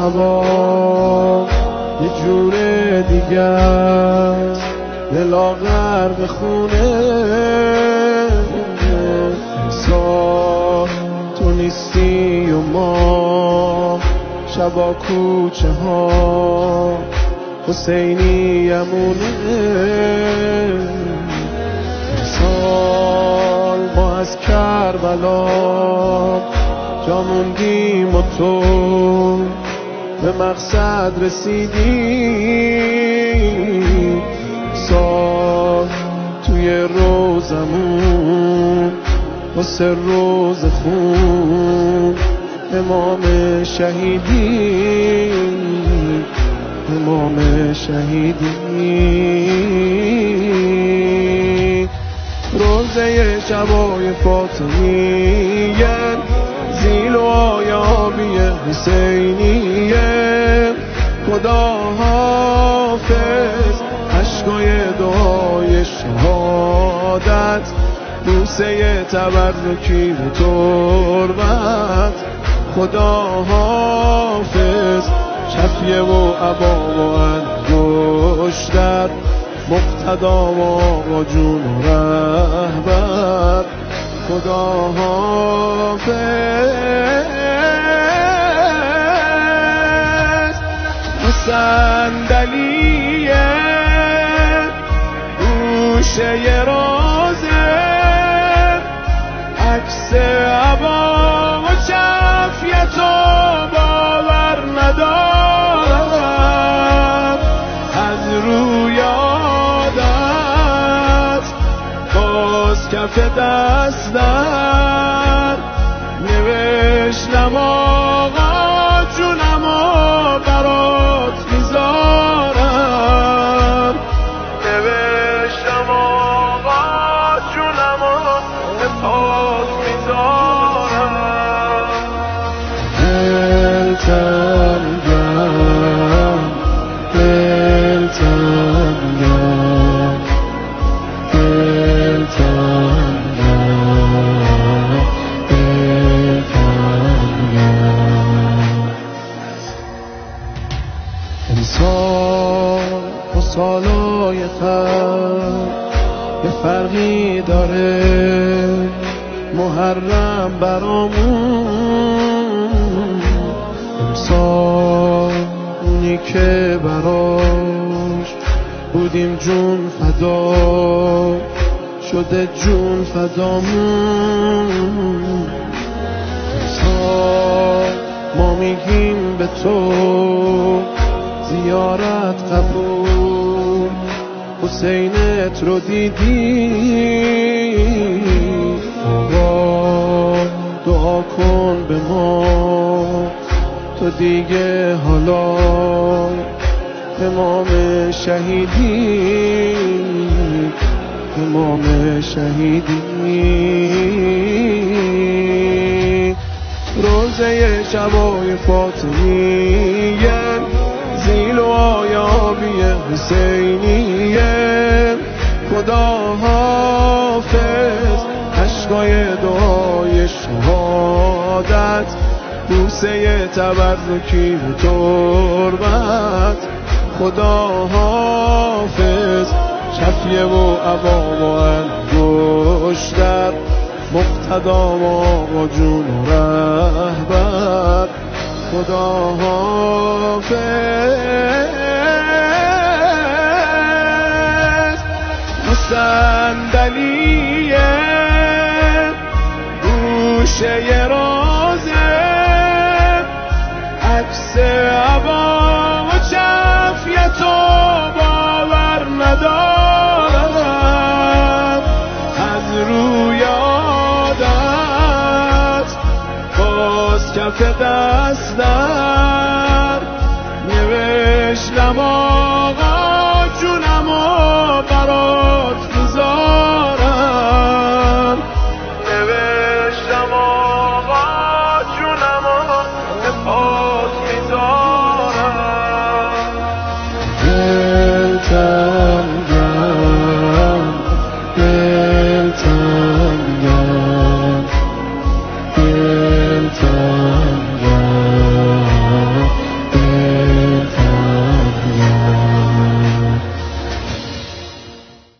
هوا یه جور دیگه است، دلا غرق خونه سال تو نیستی و ما شبا کوچه ها حسینی امونه سال ما از کربلا جا موندیم و تو به مقصد رسیدی سال توی روزمون واسه روز خون امام شهیدی امام شهیدی روزه شبای فاطمیه زیل و آیابی حسینیه خدا حافظ عشقای دعای شهادت بوسه تبرکی و تربت خدا حافظ شفیه و عبا و انگشتر مقتدا و آقا جون و رهبر خدا حافظ صندلیه گوشه رازه عکس عبا و شفیت و باور ندارم از روی عادت باز کف دستم نوشتم آقا جونم و برات میذارم نوشتم آقا جونم و برات میذارم دلتنگم دلتنگم انسان با سالای قبل یه فرقی داره محرم برامون امسال اونی که براش بودیم جون فدا شده جون فدامون امسال ما میگیم به تو زیارت قبول حسینت رو دیدی آقا دعا کن به ما تو دیگه حالا امام شهیدی امام شهیدی روزه شبای فاطمیه زیل و آیابی حسینیه خدا حافظ عشقای دعای شهادت بوسه تبرکی و تربت خدا حافظ شفیه و عبا و انگشتر مقتدا و آقا جون و رهبر خدا حافظ صندلیه گوشه رازه عکس عبا و شفیت و باور ندارم از روی عادت باز کف دستم